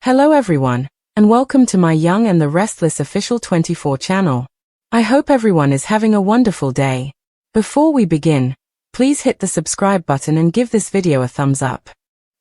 Hello everyone, and welcome to my Young and the Restless official 24 channel. I hope everyone is having a wonderful day. Before we begin, please hit the subscribe button and give this video a thumbs up.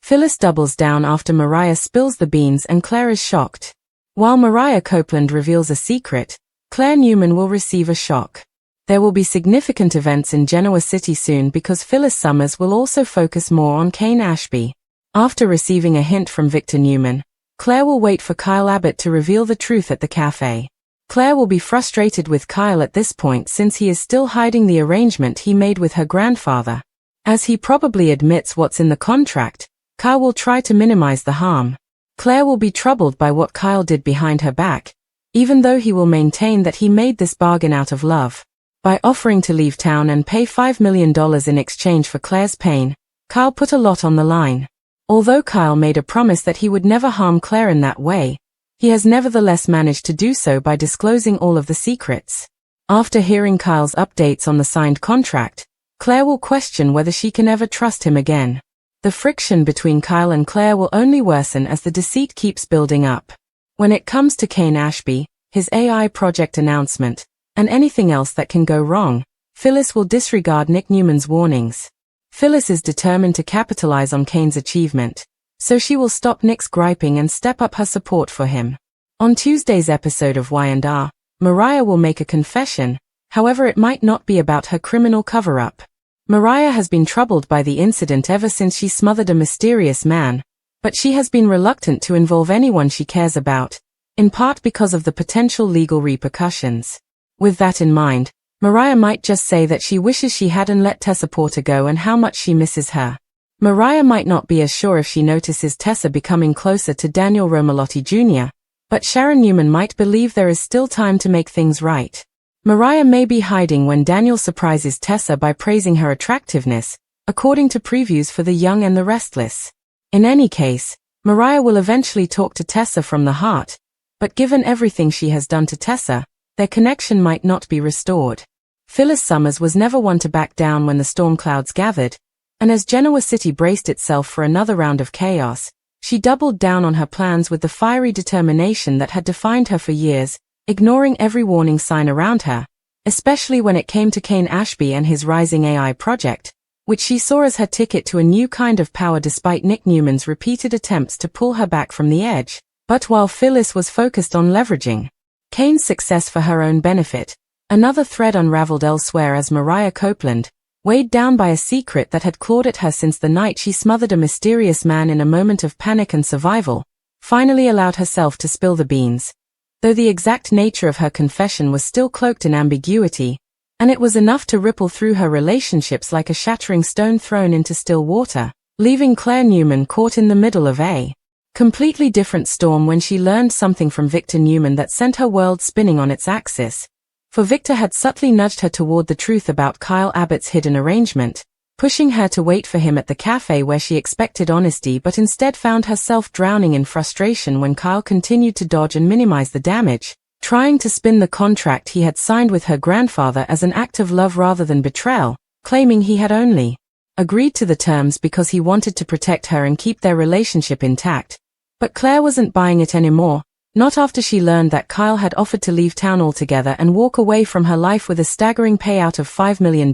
Phyllis doubles down after Mariah spills the beans and Claire is shocked. While Mariah Copeland reveals a secret, Claire Newman will receive a shock. There will be significant events in Genoa City soon because Phyllis Summers will also focus more on Kane Ashby. After receiving a hint from Victor Newman, Claire will wait for Kyle Abbott to reveal the truth at the cafe. Claire will be frustrated with Kyle at this point since he is still hiding the arrangement he made with her grandfather. As he probably admits what's in the contract, Kyle will try to minimize the harm. Claire will be troubled by what Kyle did behind her back, even though he will maintain that he made this bargain out of love. By offering to leave town and pay $5 million in exchange for Claire's pain, Kyle put a lot on the line. Although Kyle made a promise that he would never harm Claire in that way, he has nevertheless managed to do so by disclosing all of the secrets. After hearing Kyle's updates on the signed contract, Claire will question whether she can ever trust him again. The friction between Kyle and Claire will only worsen as the deceit keeps building up. When it comes to Kane Ashby, his AI project announcement, and anything else that can go wrong, Phyllis will disregard Nick Newman's warnings. Phyllis is determined to capitalize on Kane's achievement, so she will stop Nick's griping and step up her support for him. On Tuesday's episode of Y&R, Mariah will make a confession, however it might not be about her criminal cover-up. Mariah has been troubled by the incident ever since she smothered a mysterious man, but she has been reluctant to involve anyone she cares about, in part because of the potential legal repercussions. With that in mind, Mariah might just say that she wishes she hadn't let Tessa Porter go and how much she misses her. Mariah might not be as sure if she notices Tessa becoming closer to Daniel Romalotti Jr., but Sharon Newman might believe there is still time to make things right. Mariah may be hiding when Daniel surprises Tessa by praising her attractiveness, according to previews for The Young and the Restless. In any case, Mariah will eventually talk to Tessa from the heart, but given everything she has done to Tessa, their connection might not be restored. Phyllis Summers was never one to back down when the storm clouds gathered, and as Genoa City braced itself for another round of chaos, she doubled down on her plans with the fiery determination that had defined her for years, ignoring every warning sign around her, especially when it came to Kane Ashby and his rising AI project, which she saw as her ticket to a new kind of power despite Nick Newman's repeated attempts to pull her back from the edge. But while Phyllis was focused on leveraging Kane's success for her own benefit, another thread unraveled elsewhere as Mariah Copeland, weighed down by a secret that had clawed at her since the night she smothered a mysterious man in a moment of panic and survival, finally allowed herself to spill the beans. Though the exact nature of her confession was still cloaked in ambiguity, and it was enough to ripple through her relationships like a shattering stone thrown into still water, leaving Claire Newman caught in the middle of a completely different storm when she learned something from Victor Newman that sent her world spinning on its axis. For Victor had subtly nudged her toward the truth about Kyle Abbott's hidden arrangement, pushing her to wait for him at the cafe where she expected honesty but instead found herself drowning in frustration when Kyle continued to dodge and minimize the damage, trying to spin the contract he had signed with her grandfather as an act of love rather than betrayal, claiming he had only agreed to the terms because he wanted to protect her and keep their relationship intact. But Claire wasn't buying it anymore, not after she learned that Kyle had offered to leave town altogether and walk away from her life with a staggering payout of $5 million,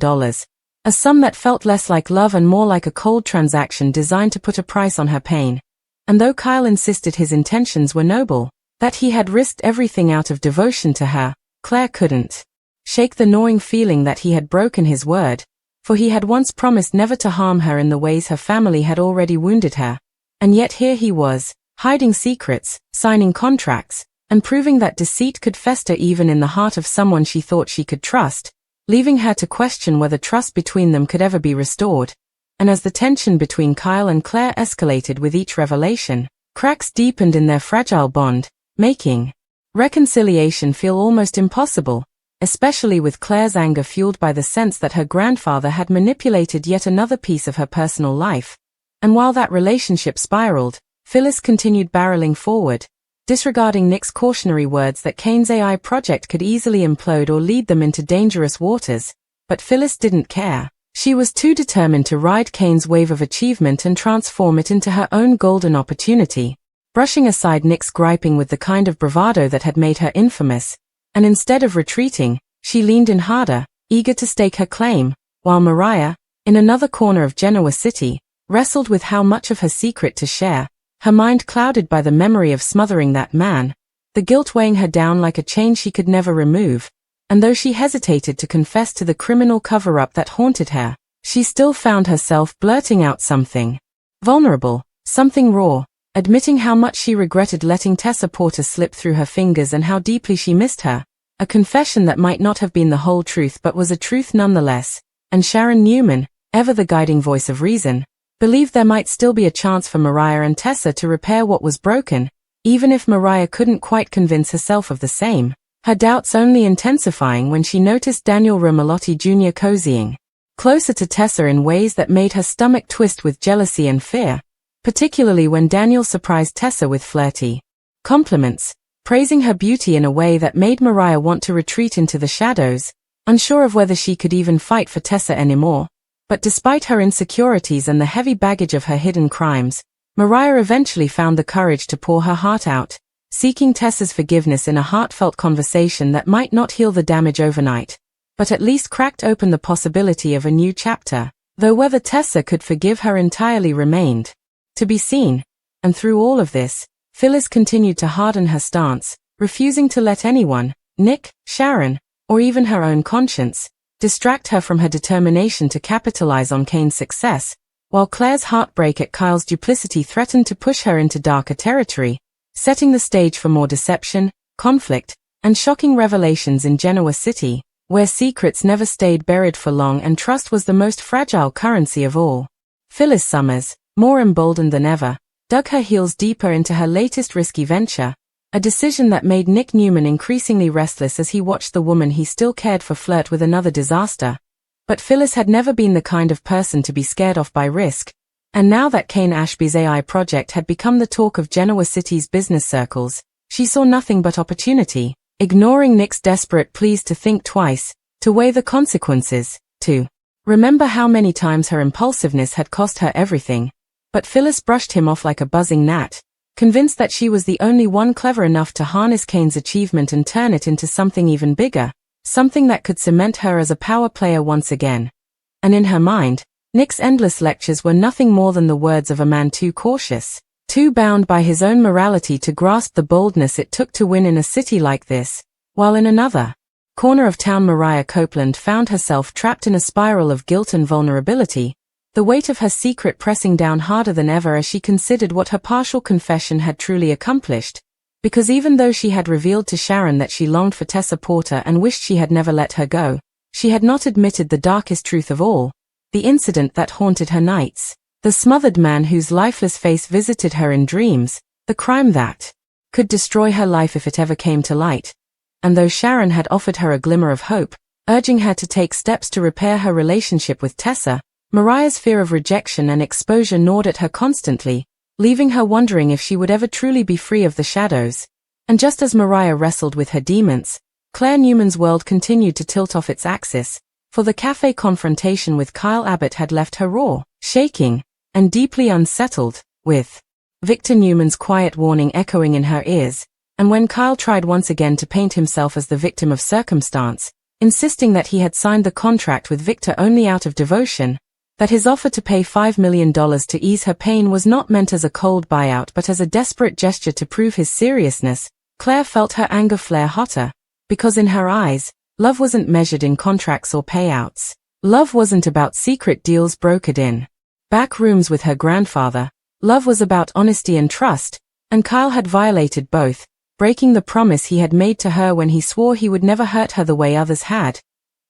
a sum that felt less like love and more like a cold transaction designed to put a price on her pain. And though Kyle insisted his intentions were noble, that he had risked everything out of devotion to her, Claire couldn't shake the gnawing feeling that he had broken his word, for he had once promised never to harm her in the ways her family had already wounded her. And yet here he was, hiding secrets, signing contracts, and proving that deceit could fester even in the heart of someone she thought she could trust, leaving her to question whether trust between them could ever be restored. And as the tension between Kyle and Claire escalated with each revelation, cracks deepened in their fragile bond, making reconciliation feel almost impossible, especially with Claire's anger fueled by the sense that her grandfather had manipulated yet another piece of her personal life. And while that relationship spiraled, Phyllis continued barreling forward, disregarding Nick's cautionary words that Kane's AI project could easily implode or lead them into dangerous waters. But Phyllis didn't care. She was too determined to ride Kane's wave of achievement and transform it into her own golden opportunity. brushing aside Nick's griping with the kind of bravado that had made her infamous, and instead of retreating, she leaned in harder, eager to stake her claim, while Mariah, in another corner of Genoa City, wrestled with how much of her secret to share, her mind clouded by the memory of smothering that man, the guilt weighing her down like a chain she could never remove, and though she hesitated to confess to the criminal cover-up that haunted her, she still found herself blurting out something vulnerable, something raw, admitting how much she regretted letting Tessa Porter slip through her fingers and how deeply she missed her, a confession that might not have been the whole truth but was a truth nonetheless, and Sharon Newman, ever the guiding voice of reason, believed there might still be a chance for Mariah and Tessa to repair what was broken, even if Mariah couldn't quite convince herself of the same, her doubts only intensifying when she noticed Daniel Romalotti Jr. cozying closer to Tessa in ways that made her stomach twist with jealousy and fear, particularly when Daniel surprised Tessa with flirty compliments, praising her beauty in a way that made Mariah want to retreat into the shadows, unsure of whether she could even fight for Tessa anymore. But despite her insecurities and the heavy baggage of her hidden crimes, Mariah eventually found the courage to pour her heart out, seeking Tessa's forgiveness in a heartfelt conversation that might not heal the damage overnight, but at least cracked open the possibility of a new chapter, though whether Tessa could forgive her entirely remained to be seen. And through all of this, Phyllis continued to harden her stance, refusing to let anyone, Nick, Sharon, or even her own conscience, distract her from her determination to capitalize on Kane's success, while Claire's heartbreak at Kyle's duplicity threatened to push her into darker territory, setting the stage for more deception, conflict, and shocking revelations in Genoa City, where secrets never stayed buried for long and trust was the most fragile currency of all. Phyllis Summers, more emboldened than ever, dug her heels deeper into her latest risky venture, a decision that made Nick Newman increasingly restless as he watched the woman he still cared for flirt with another disaster. But Phyllis had never been the kind of person to be scared off by risk, and now that Kane Ashby's AI project had become the talk of Genoa City's business circles, she saw nothing but opportunity, ignoring Nick's desperate pleas to think twice, to weigh the consequences, to remember how many times her impulsiveness had cost her everything. But Phyllis brushed him off like a buzzing gnat, convinced that she was the only one clever enough to harness Kane's achievement and turn it into something even bigger, something that could cement her as a power player once again. And in her mind, Nick's endless lectures were nothing more than the words of a man too cautious, too bound by his own morality to grasp the boldness it took to win in a city like this, while in another corner of town Mariah Copeland found herself trapped in a spiral of guilt and vulnerability, the weight of her secret pressing down harder than ever as she considered what her partial confession had truly accomplished. Because even though she had revealed to Sharon that she longed for Tessa Porter and wished she had never let her go, she had not admitted the darkest truth of all, the incident that haunted her nights, the smothered man whose lifeless face visited her in dreams, the crime that could destroy her life if it ever came to light. And though Sharon had offered her a glimmer of hope, urging her to take steps to repair her relationship with Tessa, Mariah's fear of rejection and exposure gnawed at her constantly, leaving her wondering if she would ever truly be free of the shadows. And just as Mariah wrestled with her demons, Claire Newman's world continued to tilt off its axis, for the cafe confrontation with Kyle Abbott had left her raw, shaking, and deeply unsettled, with Victor Newman's quiet warning echoing in her ears. And when Kyle tried once again to paint himself as the victim of circumstance, insisting that he had signed the contract with Victor only out of devotion, that his offer to pay $5 million to ease her pain was not meant as a cold buyout but as a desperate gesture to prove his seriousness, Claire felt her anger flare hotter, because in her eyes, love wasn't measured in contracts or payouts. Love wasn't about secret deals brokered in back rooms with her grandfather. Love was about honesty and trust, and Kyle had violated both, breaking the promise he had made to her when he swore he would never hurt her the way others had.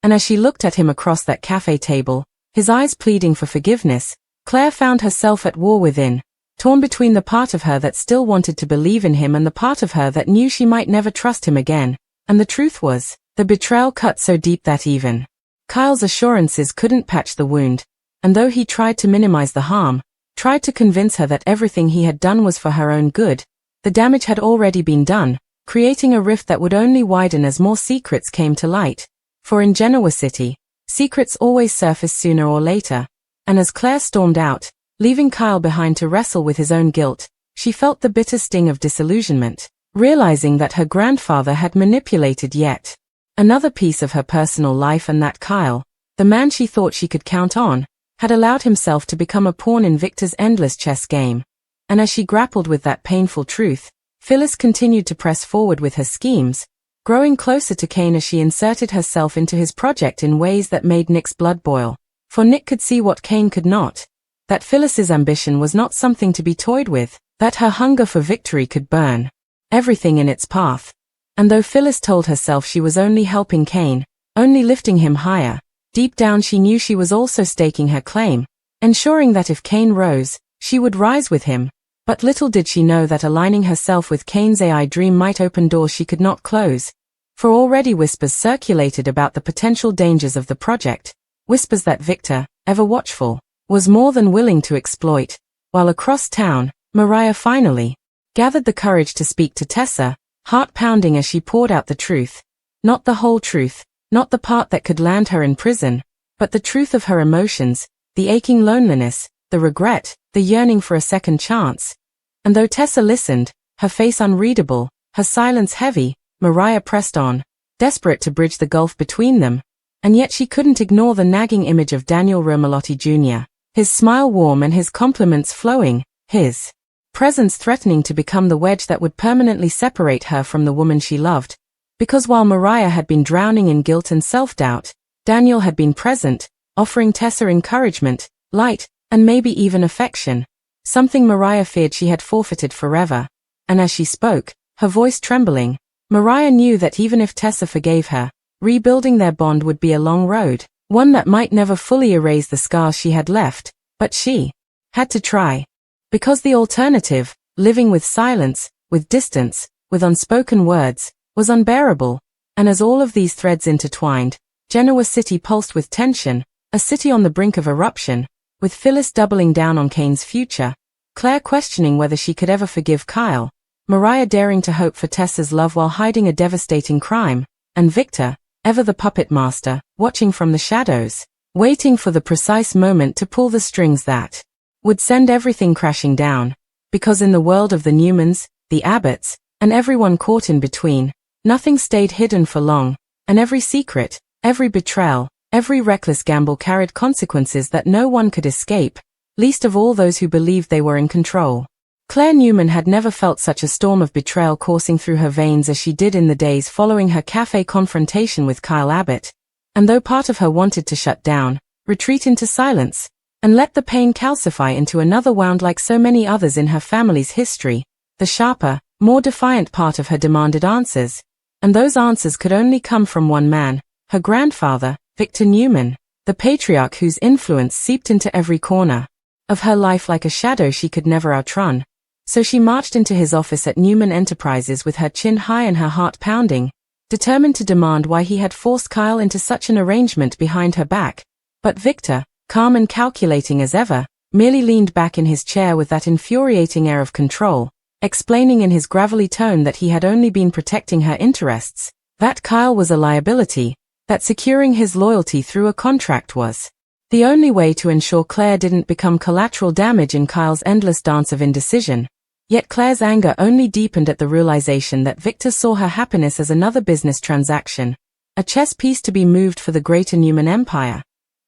And as she looked at him across that cafe table, his eyes pleading for forgiveness, Claire found herself at war within, torn between the part of her that still wanted to believe in him and the part of her that knew she might never trust him again. And the truth was, the betrayal cut so deep that even Kyle's assurances couldn't patch the wound, and though he tried to minimize the harm, tried to convince her that everything he had done was for her own good, the damage had already been done, creating a rift that would only widen as more secrets came to light. For in Genoa City, secrets always surface sooner or later, and as Claire stormed out, leaving Kyle behind to wrestle with his own guilt, she felt the bitter sting of disillusionment, realizing that her grandfather had manipulated yet another piece of her personal life, and that Kyle, the man she thought she could count on, had allowed himself to become a pawn in Victor's endless chess game. And as she grappled with that painful truth, Phyllis continued to press forward with her schemes, growing closer to Kane as she inserted herself into his project in ways that made Nick's blood boil. For Nick could see what Kane could not, that Phyllis's ambition was not something to be toyed with, that her hunger for victory could burn everything in its path. And though Phyllis told herself she was only helping Kane, only lifting him higher, deep down she knew she was also staking her claim, ensuring that if Kane rose, she would rise with him. But little did she know that aligning herself with Kane's AI dream might open doors she could not close. For already whispers circulated about the potential dangers of the project, whispers that Victor, ever watchful, was more than willing to exploit. While across town, Mariah finally gathered the courage to speak to Tessa, heart pounding as she poured out the truth. Not the whole truth, not the part that could land her in prison, but the truth of her emotions, the aching loneliness, the regret, the yearning for a second chance. And though Tessa listened, her face unreadable, her silence heavy, Mariah pressed on, desperate to bridge the gulf between them. And yet she couldn't ignore the nagging image of Daniel Romalotti Jr., his smile warm and his compliments flowing, his presence threatening to become the wedge that would permanently separate her from the woman she loved. Because while Mariah had been drowning in guilt and self-doubt, Daniel had been present, offering Tessa encouragement, light, and maybe even affection. Something Mariah feared she had forfeited forever. And as she spoke, her voice trembling, Mariah knew that even if Tessa forgave her, rebuilding their bond would be a long road, one that might never fully erase the scars she had left, but she had to try. Because the alternative, living with silence, with distance, with unspoken words, was unbearable. And as all of these threads intertwined, Genoa City pulsed with tension, a city on the brink of eruption, with Phyllis doubling down on Kane's future, Claire questioning whether she could ever forgive Kyle, Mariah daring to hope for Tessa's love while hiding a devastating crime, and Victor, ever the puppet master, watching from the shadows, waiting for the precise moment to pull the strings that would send everything crashing down. Because in the world of the Newmans, the Abbotts, and everyone caught in between, nothing stayed hidden for long, and every secret, every betrayal, every reckless gamble carried consequences that no one could escape, least of all those who believed they were in control. Claire Newman had never felt such a storm of betrayal coursing through her veins as she did in the days following her cafe confrontation with Kyle Abbott. And though part of her wanted to shut down, retreat into silence, and let the pain calcify into another wound like so many others in her family's history, the sharper, more defiant part of her demanded answers. And those answers could only come from one man, her grandfather, Victor Newman, the patriarch whose influence seeped into every corner of her life like a shadow she could never outrun. So she marched into his office at Newman Enterprises with her chin high and her heart pounding, determined to demand why he had forced Kyle into such an arrangement behind her back. But Victor, calm and calculating as ever, merely leaned back in his chair with that infuriating air of control, explaining in his gravelly tone that he had only been protecting her interests, that Kyle was a liability, that securing his loyalty through a contract was the only way to ensure Claire didn't become collateral damage in Kyle's endless dance of indecision. Yet Claire's anger only deepened at the realization that Victor saw her happiness as another business transaction, a chess piece to be moved for the greater Newman empire.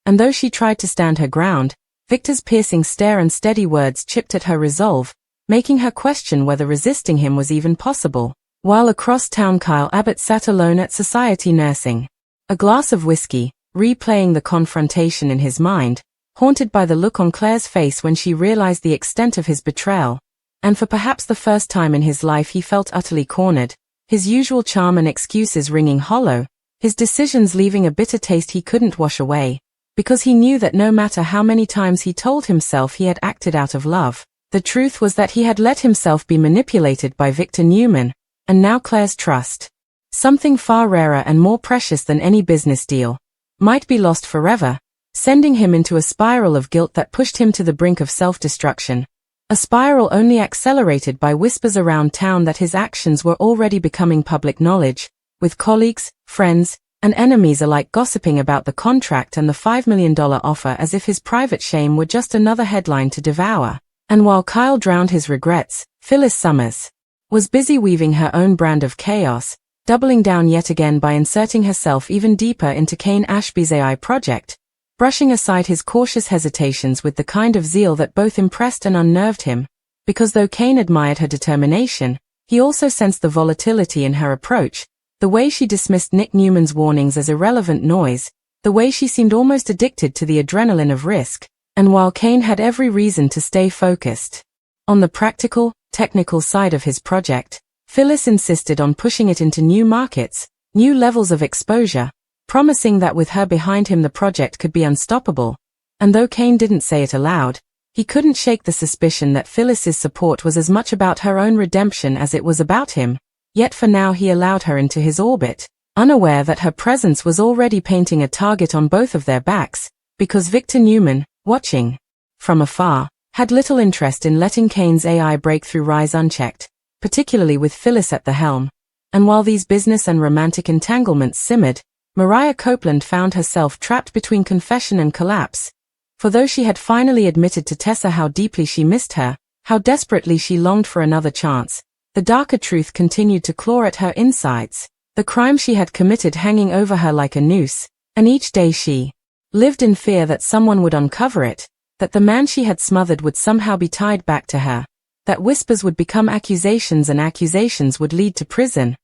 And though she tried to stand her ground, Victor's piercing stare and steady words chipped at her resolve, making her question whether resisting him was even possible. While across town Kyle Abbott sat alone at society nursing a glass of whiskey, replaying the confrontation in his mind, haunted by the look on Claire's face when she realized the extent of his betrayal. And for perhaps the first time in his life he felt utterly cornered, his usual charm and excuses ringing hollow, his decisions leaving a bitter taste he couldn't wash away. Because he knew that no matter how many times he told himself he had acted out of love, the truth was that he had let himself be manipulated by Victor Newman, and now Claire's trust, something far rarer and more precious than any business deal, might be lost forever, sending him into a spiral of guilt that pushed him to the brink of self-destruction, a spiral only accelerated by whispers around town that his actions were already becoming public knowledge, with colleagues, friends, and enemies alike gossiping about the contract and the $5 million offer as if his private shame were just another headline to devour. And while Kyle drowned his regrets, Phyllis Summers was busy weaving her own brand of chaos, doubling down yet again by inserting herself even deeper into Kane Ashby's AI project, brushing aside his cautious hesitations with the kind of zeal that both impressed and unnerved him, because though Kane admired her determination, he also sensed the volatility in her approach, the way she dismissed Nick Newman's warnings as irrelevant noise, the way she seemed almost addicted to the adrenaline of risk, and while Kane had every reason to stay focused on the practical, technical side of his project, Phyllis insisted on pushing it into new markets, new levels of exposure, promising that with her behind him the project could be unstoppable. And though Kane didn't say it aloud, he couldn't shake the suspicion that Phyllis's support was as much about her own redemption as it was about him, yet for now he allowed her into his orbit, unaware that her presence was already painting a target on both of their backs, because Victor Newman, watching from afar, had little interest in letting Kane's AI breakthrough rise unchecked, particularly with Phyllis at the helm. And while these business and romantic entanglements simmered, Mariah Copeland found herself trapped between confession and collapse. For though she had finally admitted to Tessa how deeply she missed her, how desperately she longed for another chance, the darker truth continued to claw at her insides, the crime she had committed hanging over her like a noose, and each day she lived in fear that someone would uncover it, that the man she had smothered would somehow be tied back to her, that whispers would become accusations and accusations would lead to prison.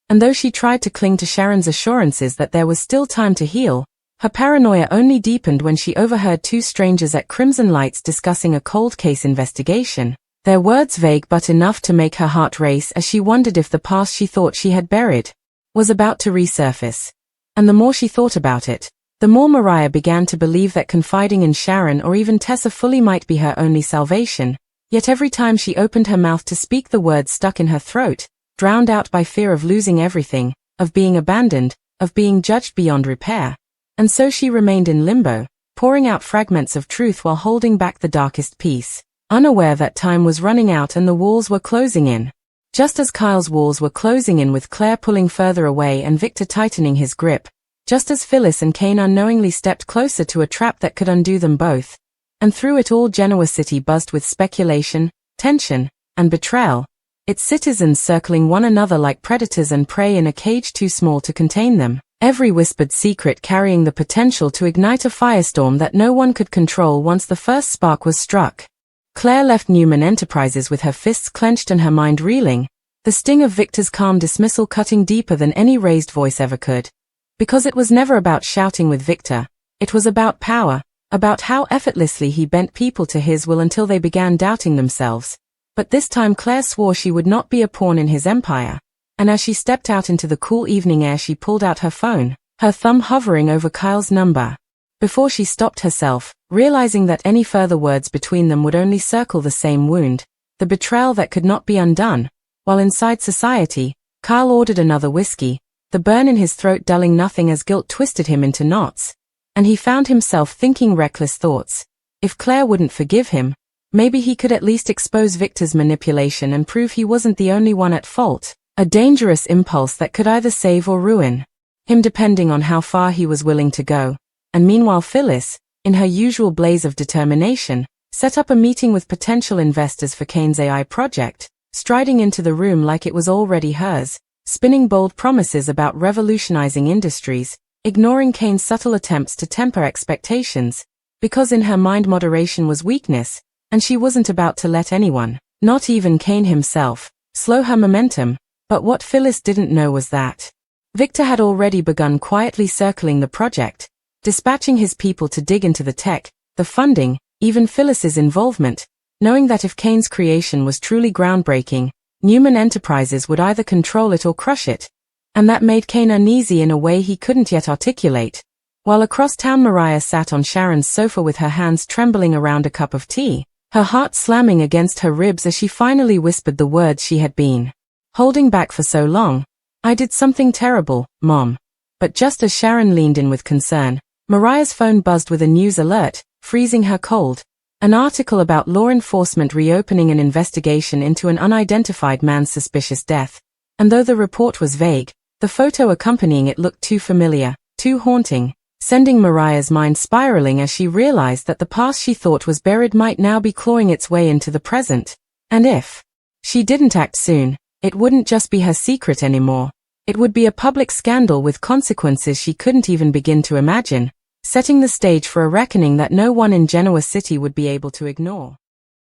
And though she tried to cling to Sharon's assurances that there was still time to heal, her paranoia only deepened when she overheard two strangers at Crimson Lights discussing a cold case investigation, their words vague but enough to make her heart race as she wondered if the past she thought she had buried was about to resurface. And the more she thought about it, the more Mariah began to believe that confiding in Sharon or even Tessa fully might be her only salvation, yet every time she opened her mouth to speak the words stuck in her throat, drowned out by fear of losing everything, of being abandoned, of being judged beyond repair. And so she remained in limbo, pouring out fragments of truth while holding back the darkest piece, unaware that time was running out and the walls were closing in. Just as Kyle's walls were closing in with Claire pulling further away and Victor tightening his grip, just as Phyllis and Kane unknowingly stepped closer to a trap that could undo them both. And through it all Genoa City buzzed with speculation, tension, and betrayal, its citizens circling one another like predators and prey in a cage too small to contain them, every whispered secret carrying the potential to ignite a firestorm that no one could control once the first spark was struck. Claire left Newman Enterprises with her fists clenched and her mind reeling, the sting of Victor's calm dismissal cutting deeper than any raised voice ever could. Because it was never about shouting with Victor, it was about power, about how effortlessly he bent people to his will until they began doubting themselves. But this time Claire swore she would not be a pawn in his empire, and as she stepped out into the cool evening air she pulled out her phone, her thumb hovering over Kyle's number. Before she stopped herself, realizing that any further words between them would only circle the same wound, the betrayal that could not be undone, while inside society, Kyle ordered another whiskey, the burn in his throat dulling nothing as guilt twisted him into knots, and he found himself thinking reckless thoughts. If Claire wouldn't forgive him, maybe he could at least expose Victor's manipulation and prove he wasn't the only one at fault, a dangerous impulse that could either save or ruin him depending on how far he was willing to go. And meanwhile Phyllis, in her usual blaze of determination, set up a meeting with potential investors for Kane's AI project, striding into the room like it was already hers, spinning bold promises about revolutionizing industries, ignoring Kane's subtle attempts to temper expectations, because in her mind moderation was weakness, and she wasn't about to let anyone, not even Kane himself, slow her momentum. But what Phyllis didn't know was that Victor had already begun quietly circling the project, dispatching his people to dig into the tech, the funding, even Phyllis's involvement, knowing that if Kane's creation was truly groundbreaking, Newman Enterprises would either control it or crush it, and that made Kane uneasy in a way he couldn't yet articulate. While across town Mariah sat on Sharon's sofa with her hands trembling around a cup of tea, her heart slamming against her ribs as she finally whispered the words she had been holding back for so long. "I did something terrible, Mom." But just as Sharon leaned in with concern, Mariah's phone buzzed with a news alert, freezing her cold. An article about law enforcement reopening an investigation into an unidentified man's suspicious death. And though the report was vague, the photo accompanying it looked too familiar, too haunting, sending Mariah's mind spiraling as she realized that the past she thought was buried might now be clawing its way into the present. And if she didn't act soon, it wouldn't just be her secret anymore. It would be a public scandal with consequences she couldn't even begin to imagine, setting the stage for a reckoning that no one in Genoa City would be able to ignore.